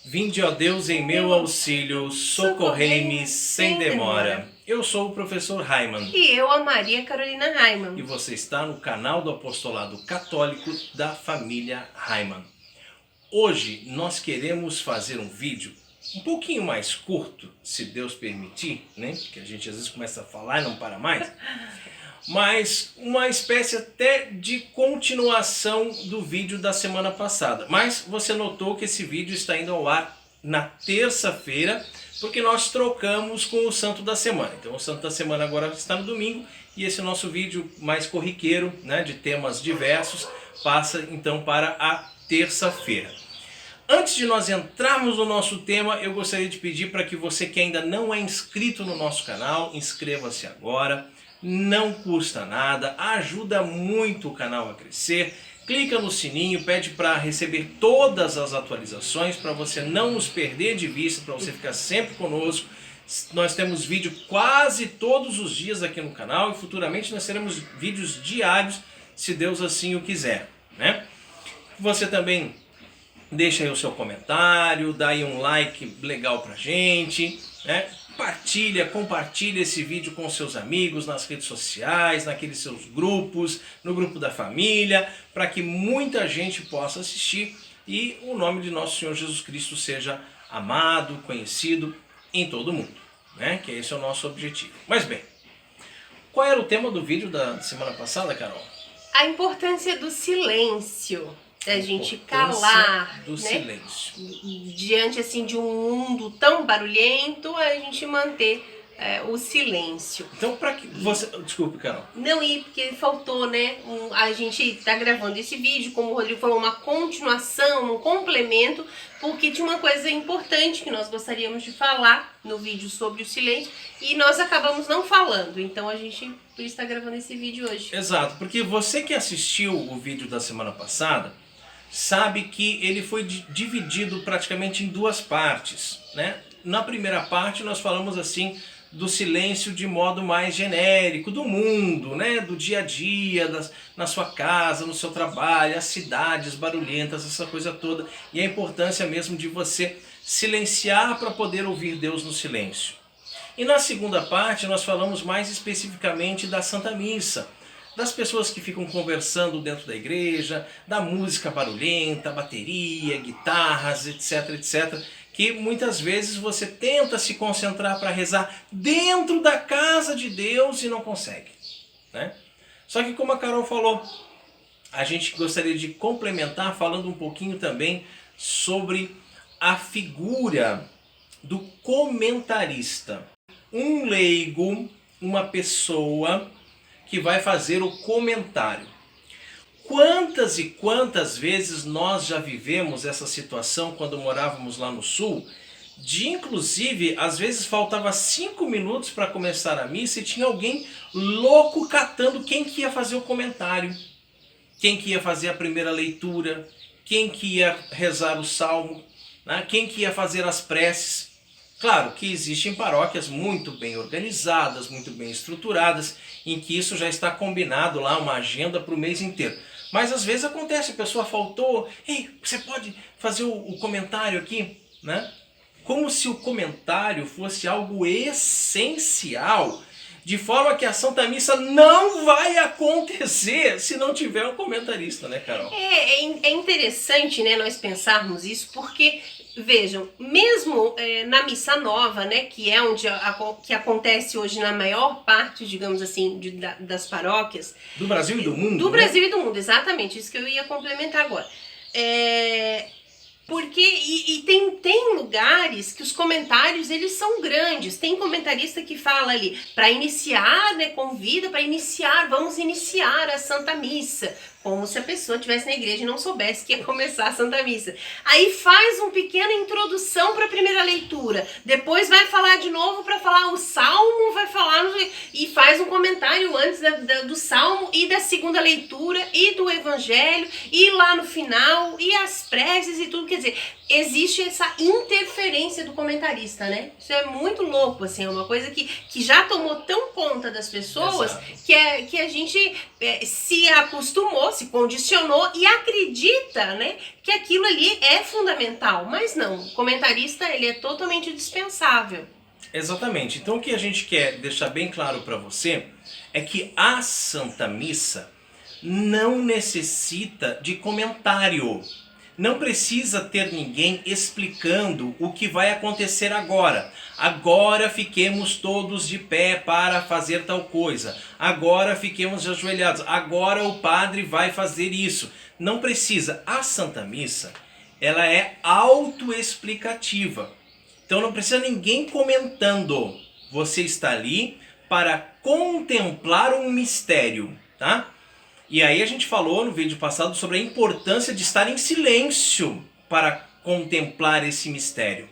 Vinde, ó Deus, em meu auxílio, socorrei-me sem demora. Eu sou o professor Raiman. E eu, a Maria Carolina Raiman. E você está no canal do Apostolado Católico da família Raiman. Hoje nós queremos fazer um vídeo um pouquinho mais curto, se Deus permitir, né? Porque a gente às vezes começa a falar e não para mais. Mas uma espécie até de continuação do vídeo da semana passada. Mas você notou que esse vídeo está indo ao ar na terça-feira, porque nós trocamos com o Santo da Semana. Então o Santo da Semana agora está no domingo e esse nosso vídeo mais corriqueiro, né, de temas diversos, passa então para a terça-feira. Antes de nós entrarmos no nosso tema, eu gostaria de pedir para que você que ainda não é inscrito no nosso canal, inscreva-se agora. Não custa nada, ajuda muito o canal a crescer. Clica no sininho, pede para receber todas as atualizações, para você não nos perder de vista, para você ficar sempre conosco. Nós temos vídeo quase todos os dias aqui no canal e futuramente nós teremos vídeos diários, se Deus assim o quiser, né? Você também deixa aí o seu comentário, dá aí um like legal pra gente, né? Compartilha esse vídeo com seus amigos nas redes sociais, naqueles seus grupos, no grupo da família, para que muita gente possa assistir e o nome de nosso Senhor Jesus Cristo seja amado, conhecido em todo o mundo, né? Que esse é o nosso objetivo. Mas bem, qual era o tema do vídeo da semana passada, Carol? A importância do silêncio. Da gente calar, do né? silêncio. Diante assim de um mundo tão barulhento, a gente manter o silêncio. Então, para que você... Desculpe, Carol. Não, porque faltou, né? A gente tá gravando esse vídeo, como o Rodrigo falou, uma continuação, um complemento, porque tinha uma coisa importante que nós gostaríamos de falar no vídeo sobre o silêncio e nós acabamos não falando. Então a gente, por isso, está gravando esse vídeo hoje. Exato, porque você que assistiu o vídeo da semana passada sabe que ele foi dividido praticamente em duas partes, né? Na primeira parte nós falamos assim do silêncio de modo mais genérico, do mundo, né? Do dia a dia, na sua casa, no seu trabalho, as cidades barulhentas, essa coisa toda, e a importância mesmo de você silenciar para poder ouvir Deus no silêncio. E na segunda parte nós falamos mais especificamente da Santa Missa, das pessoas que ficam conversando dentro da igreja, da música barulhenta, bateria, guitarras, etc, etc, que muitas vezes você tenta se concentrar para rezar dentro da casa de Deus e não consegue, né? Só que como a Carol falou, a gente gostaria de complementar falando um pouquinho também sobre a figura do comentarista. Um leigo, uma pessoa que vai fazer o comentário. Quantas e quantas vezes nós já vivemos essa situação quando morávamos lá no sul, de inclusive, às vezes faltava 5 minutos para começar a missa e tinha alguém louco catando quem que ia fazer o comentário, quem que ia fazer a primeira leitura, quem que ia rezar o salmo, né? Quem que ia fazer as preces. Claro que existem paróquias muito bem organizadas, muito bem estruturadas, em que isso já está combinado lá, uma agenda para o mês inteiro. Mas às vezes acontece, a pessoa faltou, ei, você pode fazer o comentário aqui, né? Como se o comentário fosse algo essencial, de forma que a Santa Missa não vai acontecer se não tiver um comentarista, né, Carol? É interessante, né, nós pensarmos isso, porque, vejam, mesmo na Missa Nova, né, que é onde que acontece hoje na maior parte, digamos assim, das paróquias... Do Brasil e do mundo, Do Brasil e do mundo, exatamente, isso que eu ia complementar agora. Porque, tem lugares que os comentários, eles são grandes. Tem comentarista que fala ali, para iniciar, né, convida para iniciar, vamos iniciar a Santa Missa. Como se a pessoa estivesse na igreja e não soubesse que ia começar a Santa Missa. Aí faz uma pequena introdução para a primeira leitura. Depois vai falar de novo para falar o Salmo, vai falar e faz um comentário antes do Salmo e da segunda leitura e do Evangelho e lá no final e as preces e tudo. Quer dizer, existe essa interferência do comentarista, né? Isso é muito louco, assim, é uma coisa que já tomou tão conta das pessoas que a gente se acostumou, se condicionou e acredita, né, que aquilo ali é fundamental, mas não, o comentarista ele é totalmente dispensável. Exatamente. Então o que a gente quer deixar bem claro para você é que a Santa Missa não necessita de comentário. Não precisa ter ninguém explicando o que vai acontecer agora. Agora fiquemos todos de pé para fazer tal coisa. Agora fiquemos ajoelhados. Agora o padre vai fazer isso. Não precisa. A Santa Missa, ela é autoexplicativa. Então não precisa ninguém comentando. Você está ali para contemplar um mistério, tá? E aí a gente falou no vídeo passado sobre a importância de estar em silêncio para contemplar esse mistério.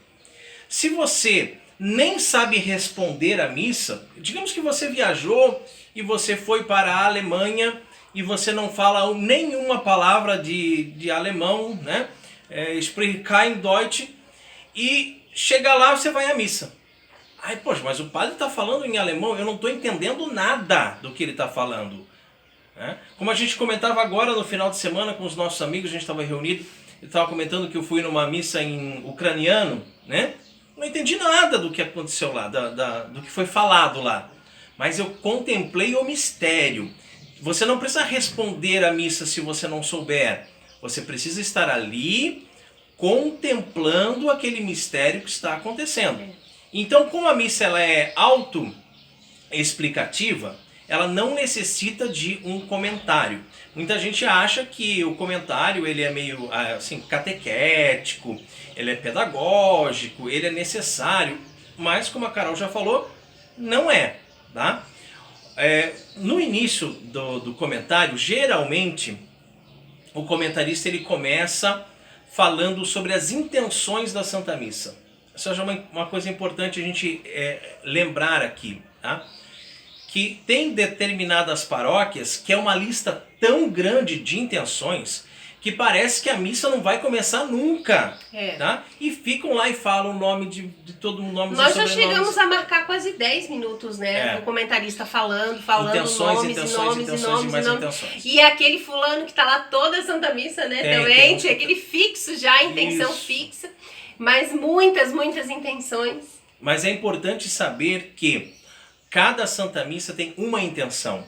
Se você nem sabe responder à missa, digamos que você viajou e você foi para a Alemanha e você não fala nenhuma palavra de alemão, né? Spricht kein Deutsch, e chega lá, você vai à missa. Ai, poxa, mas o padre está falando em alemão, eu não estou entendendo nada do que ele está falando. Como a gente comentava agora no final de semana com os nossos amigos, a gente estava reunido, eu estava comentando que eu fui numa missa em ucraniano, né? Não entendi nada do que aconteceu lá, do que foi falado lá. Mas eu contemplei o mistério. Você não precisa responder a missa se você não souber. Você precisa estar ali contemplando aquele mistério que está acontecendo. Então, como a missa ela é autoexplicativa, ela não necessita de um comentário. Muita gente acha que o comentário ele é meio assim, catequético, ele é pedagógico, ele é necessário, mas como a Carol já falou, não é. Tá? No início do comentário, geralmente, o comentarista ele começa falando sobre as intenções da Santa Missa. Isso é uma coisa importante a gente lembrar aqui, tá? Que tem determinadas paróquias que é uma lista tão grande de intenções que parece que a missa não vai começar nunca, tá? E ficam lá e falam o nome de todo mundo, nomes e sobrenomes. Nós já chegamos a marcar quase 10 minutos, né? O comentarista falando nomes. E aquele fulano que tá lá toda a Santa Missa, né? Também tinha aquele fixo já, a intenção fixa. Mas muitas intenções. Mas é importante saber que cada Santa Missa tem uma intenção.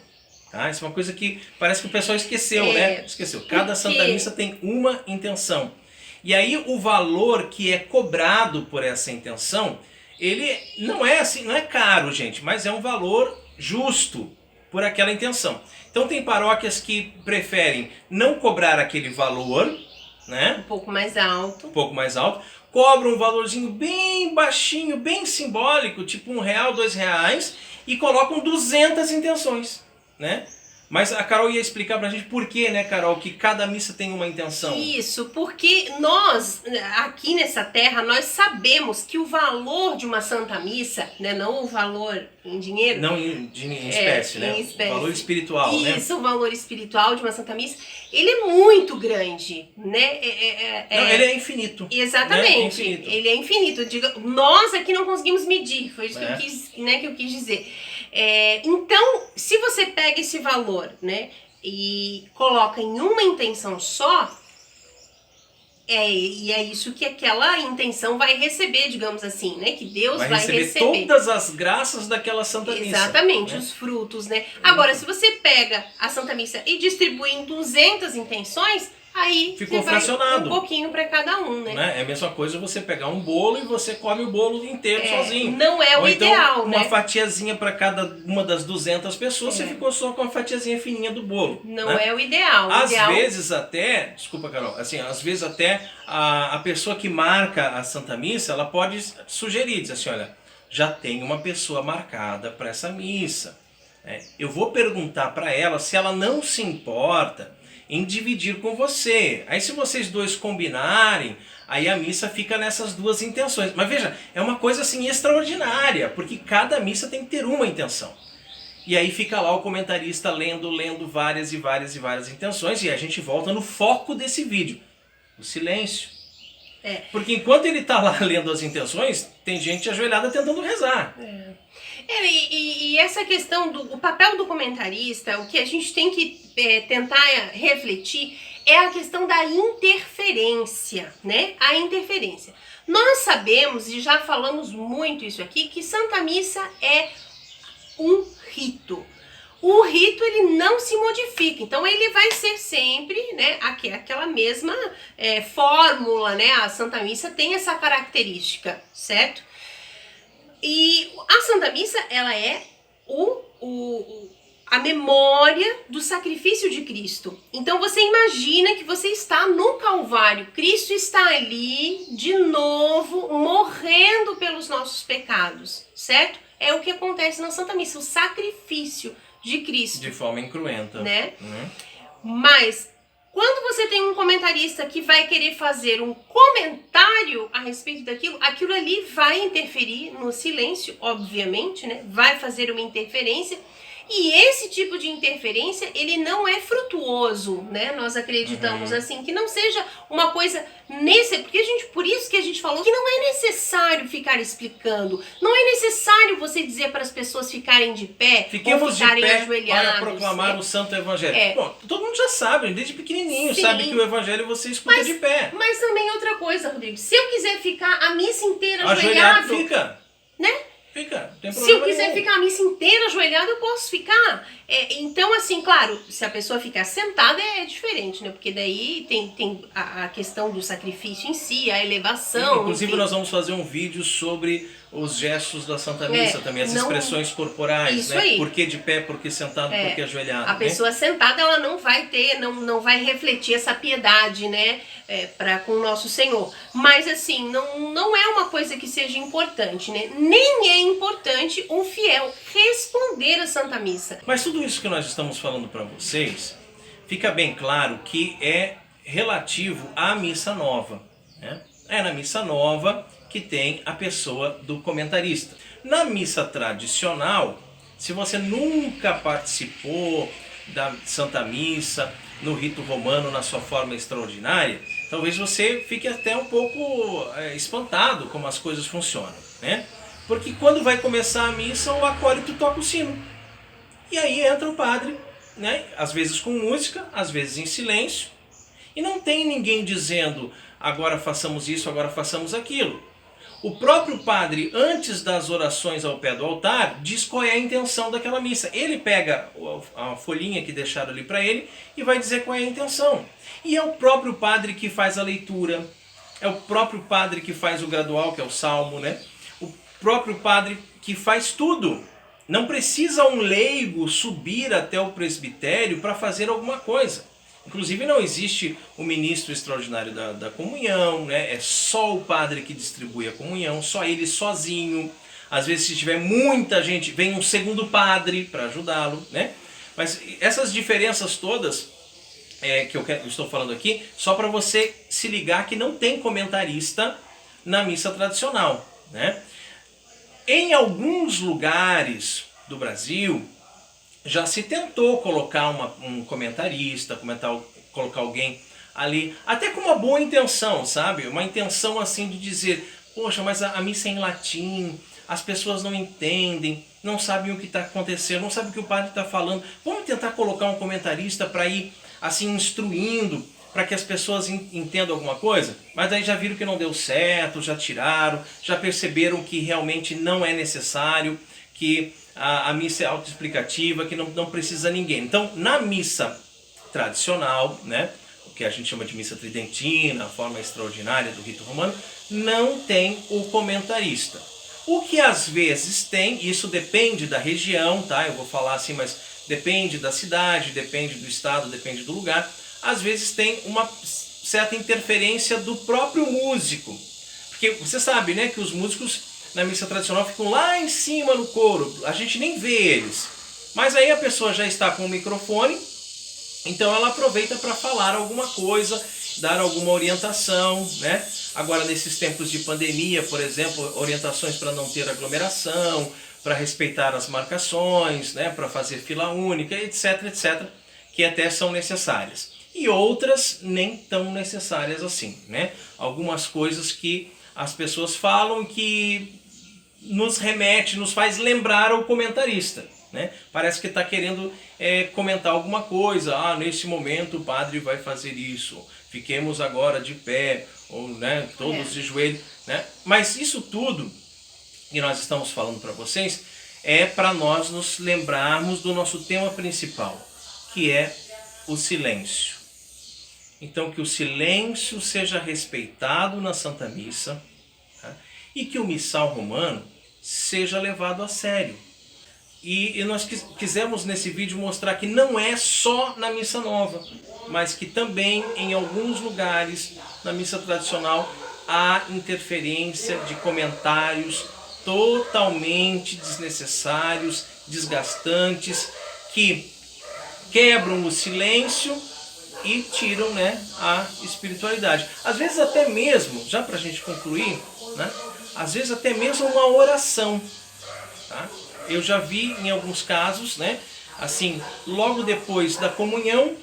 Tá? Isso é uma coisa que parece que o pessoal esqueceu, né? Esqueceu. Cada Santa Missa tem uma intenção. E aí o valor que é cobrado por essa intenção, ele não é assim, não é caro, gente, mas é um valor justo por aquela intenção. Então tem paróquias que preferem não cobrar aquele valor, né? Um pouco mais alto. Cobram um valorzinho bem baixinho, bem simbólico, tipo R$1, R$2, e colocam 200 intenções, né? Mas a Carol ia explicar pra gente por que, né, Carol, que cada missa tem uma intenção. Isso, porque nós, aqui nessa terra, nós sabemos que o valor de uma Santa Missa, né, não o valor em dinheiro... Não em espécie, né? Em espécie. O valor espiritual, né? Isso, o valor espiritual de uma Santa Missa, ele é muito grande, né? Não, ele é infinito. Exatamente, né? É infinito. Ele é infinito. Nós aqui não conseguimos medir, foi isso que eu quis dizer. Então, se você pega esse valor, né, e coloca em uma intenção só, e é isso que aquela intenção vai receber, digamos assim, né, que Deus vai receber todas as graças daquela Santa Missa. Exatamente, né? Os frutos, né. Agora, se você pega a Santa Missa e distribui em 200 intenções, aí ficou vai fracionado. Um pouquinho para cada um, né? É a mesma coisa você pegar um bolo e você come o bolo inteiro sozinho. Não é o ideal, então, né? Uma fatiazinha para cada uma das 200 pessoas, você ficou só com a fatiazinha fininha do bolo. Não é o ideal. Vezes até, desculpa, Carol, assim, às vezes até a pessoa que marca a Santa Missa, ela pode sugerir, dizer assim, olha, já tem uma pessoa marcada para essa missa. Eu vou perguntar para ela se ela não se importa em dividir com você. Aí se vocês dois combinarem, aí a missa fica nessas duas intenções. Mas veja, é uma coisa assim extraordinária, porque cada missa tem que ter uma intenção. E aí fica lá o comentarista lendo várias intenções, e a gente volta no foco desse vídeo, o silêncio. Porque enquanto ele está lá lendo as intenções, tem gente ajoelhada tentando rezar. E essa questão do papel do comentarista, o que a gente tem que tentar refletir é a questão da interferência, né? A interferência. Nós sabemos, e já falamos muito isso aqui, que Santa Missa é um rito. O rito, ele não se modifica, então ele vai ser sempre, né, aquela mesma fórmula, né? A Santa Missa tem essa característica, certo? E a Santa Missa, ela é a memória do sacrifício de Cristo. Então você imagina que você está no Calvário, Cristo está ali de novo morrendo pelos nossos pecados, certo? É o que acontece na Santa Missa, o sacrifício de Cristo. De forma incruenta. Né? Mas quando você tem um comentarista que vai querer fazer um comentário a respeito daquilo, aquilo ali vai interferir no silêncio, obviamente, né? Vai fazer uma interferência. E esse tipo de interferência, ele não é frutuoso, né? Nós acreditamos assim, que não seja uma coisa por isso que a gente falou que não é necessário ficar explicando, não é necessário você dizer para as pessoas ficarem de pé, Fiquemos ou ficarem de pé ajoelhados, para proclamar, né, o Santo Evangelho. Bom, todo mundo já sabe, desde pequenininho, sim, sabe que o Evangelho você escuta de pé. Mas também outra coisa, Rodrigo, se eu quiser ficar a missa inteira ajoelhado, fica. Né? Fica, não tem Se eu problema quiser nenhum. ficar a missa inteira ajoelhada, eu posso ficar. Então, assim, claro, se a pessoa ficar sentada é diferente, né? Porque daí tem a questão do sacrifício em si, a elevação. Inclusive, enfim. nós vamos fazer um vídeo sobre os gestos da Santa Missa também, as expressões corporais, isso né? aí. Por que de pé, por que sentado, por que ajoelhado. A pessoa sentada, ela não vai ter, não vai refletir essa piedade, né? Com o nosso Senhor. Mas, assim, não é uma coisa que seja importante, né? Nem é importante um fiel responder a Santa Missa. Mas tudo isso que nós estamos falando para vocês, fica bem claro que é relativo à missa nova, né? É na missa nova que tem a pessoa do comentarista. Na missa tradicional, se você nunca participou da Santa Missa, no rito romano, na sua forma extraordinária, talvez você fique até um pouco espantado como as coisas funcionam, né? Porque quando vai começar a missa, o acólito toca o sino. E aí entra o padre, né? Às vezes com música, às vezes em silêncio. E não tem ninguém dizendo, agora façamos isso, agora façamos aquilo. O próprio padre, antes das orações ao pé do altar, diz qual é a intenção daquela missa. Ele pega a folhinha que deixaram ali para ele e vai dizer qual é a intenção. E é o próprio padre que faz a leitura, é o próprio padre que faz o gradual, que é o salmo, né? O próprio padre que faz tudo. Não precisa um leigo subir até o presbitério para fazer alguma coisa. Inclusive não existe o ministro extraordinário da comunhão, né? É só o padre que distribui a comunhão, só ele sozinho. Às vezes, se tiver muita gente, vem um segundo padre para ajudá-lo, né? Mas essas diferenças todas que eu estou falando aqui, só para você se ligar que não tem comentarista na missa tradicional, né? Em alguns lugares do Brasil, já se tentou colocar um comentarista, colocar alguém ali, até com uma boa intenção, sabe? Uma intenção assim de dizer, poxa, mas a missa é em latim, as pessoas não entendem, não sabem o que está acontecendo, não sabem o que o padre está falando. Vamos tentar colocar um comentarista para ir assim instruindo, para que as pessoas entendam alguma coisa? Mas aí já viram que não deu certo, já tiraram, já perceberam que realmente não é necessário, que a missa é autoexplicativa, que não precisa ninguém. Então, na missa tradicional, né, o que a gente chama de missa tridentina, a forma extraordinária do rito romano, não tem o comentarista. O que às vezes tem, isso depende da região, tá? Eu vou falar assim, mas depende da cidade, depende do estado, depende do lugar. Às vezes tem uma certa interferência do próprio músico. Porque você sabe, né, que os músicos na missa tradicional ficam lá em cima no coro, a gente nem vê eles. Mas aí a pessoa já está com o microfone, então ela aproveita para falar alguma coisa, dar alguma orientação, né? Agora nesses tempos de pandemia, por exemplo, orientações para não ter aglomeração, para respeitar as marcações, né, para fazer fila única, etc, etc, que até são necessárias. e outras nem tão necessárias assim, né? Algumas coisas que as pessoas falam que nos remete, nos faz lembrar o comentarista, né? Parece que está querendo comentar alguma coisa. Ah, nesse momento o padre vai fazer isso, fiquemos agora de pé, ou né, todos de joelho, né? Mas isso tudo que nós estamos falando para vocês é para nós nos lembrarmos do nosso tema principal, que é o silêncio. Então, que o silêncio seja respeitado na Santa Missa, tá? E que o missal romano seja levado a sério. E nós quisemos nesse vídeo mostrar que não é só na Missa Nova, mas que também em alguns lugares na missa tradicional há interferência de comentários totalmente desnecessários, desgastantes, que quebram o silêncio e tiram, né, a espiritualidade. Às vezes até mesmo, já para a gente concluir, né, às vezes até mesmo uma oração, tá? Eu já vi em alguns casos, né, assim, logo depois da comunhão,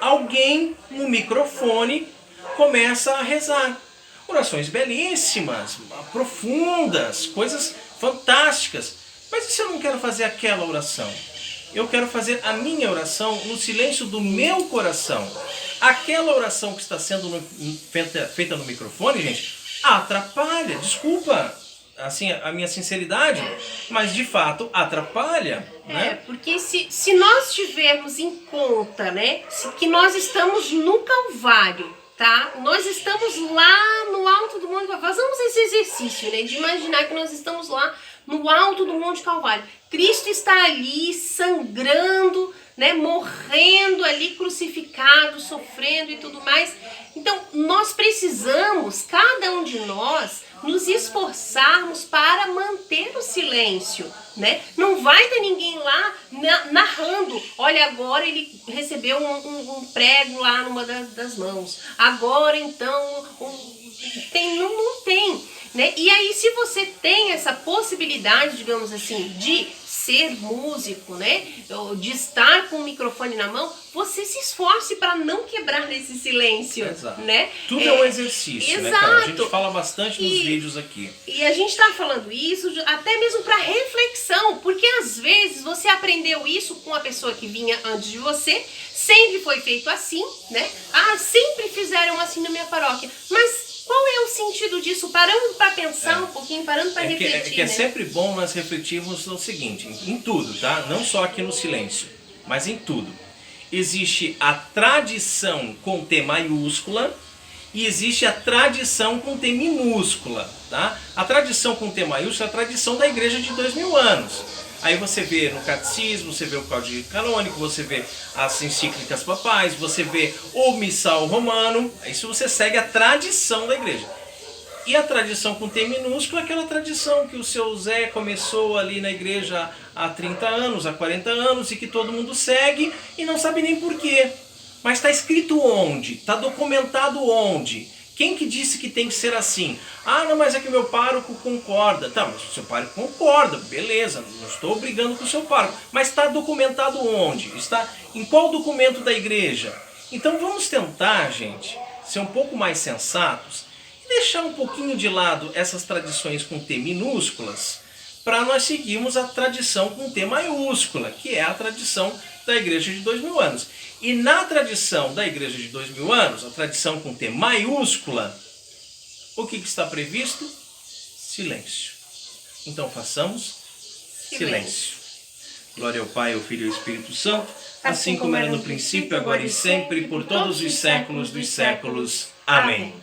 alguém no microfone começa a rezar. Orações belíssimas, profundas, coisas fantásticas. Mas e se eu não quero fazer aquela oração? Eu quero fazer a minha oração no silêncio do meu coração. Aquela oração que está sendo feita no microfone, gente, atrapalha. Desculpa, assim, a minha sinceridade, mas de fato atrapalha. Né? Porque se nós tivermos em conta, né, que nós estamos no Calvário, tá? Nós estamos lá no alto do Monte Calvário. Façamos esse exercício, né, de imaginar que nós estamos lá no alto do Monte Calvário. Cristo está ali sangrando, né, morrendo ali, crucificado, sofrendo e tudo mais. Então, nós precisamos, cada um de nós, nos esforçarmos para manter o silêncio, né? Não vai ter ninguém lá narrando, olha, agora ele recebeu um prego lá numa das mãos, agora então, não tem, né? E aí, se você tem essa possibilidade, digamos assim, de ser músico, né, de estar com o microfone na mão, você se esforce para não quebrar esse silêncio. Exato. Né? Tudo é um exercício, exato. Né, cara? A gente fala bastante nos vídeos aqui. E a gente está falando isso até mesmo para reflexão, porque às vezes você aprendeu isso com a pessoa que vinha antes de você, sempre foi feito assim, né? Ah, sempre fizeram assim na minha paróquia, mas qual é o sentido disso? Parando para pensar um pouquinho, parando para refletir. É sempre bom nós refletirmos no seguinte, em tudo, tá? Não só aqui no silêncio, mas em tudo. Existe a tradição com T maiúscula e existe a tradição com T minúscula, tá? A tradição com T maiúscula é a tradição da igreja de 2000 anos. Aí você vê no catecismo, você vê o código canônico, você vê as encíclicas papais, você vê o missal romano. Isso você segue a tradição da igreja. E a tradição com T minúsculo é aquela tradição que o seu Zé começou ali na igreja há 30 anos, há 40 anos, e que todo mundo segue e não sabe nem porquê. Mas está escrito onde? Está documentado onde? Quem que disse que tem que ser assim? Ah, não, mas é que o meu pároco concorda. Tá, mas o seu pároco concorda, beleza, não estou brigando com o seu pároco. Mas está documentado onde? Está em qual documento da igreja? Então vamos tentar, gente, ser um pouco mais sensatos e deixar um pouquinho de lado essas tradições com T minúsculas para nós seguirmos a tradição com T maiúscula, que é a tradição da igreja de 2000 anos. E na tradição da igreja de 2000 anos, a tradição com T maiúscula, o que está previsto? Silêncio. Então façamos silêncio. Glória ao Pai, ao Filho e ao Espírito Santo, assim como era no princípio, agora e sempre, por todos os séculos dos séculos. Amém.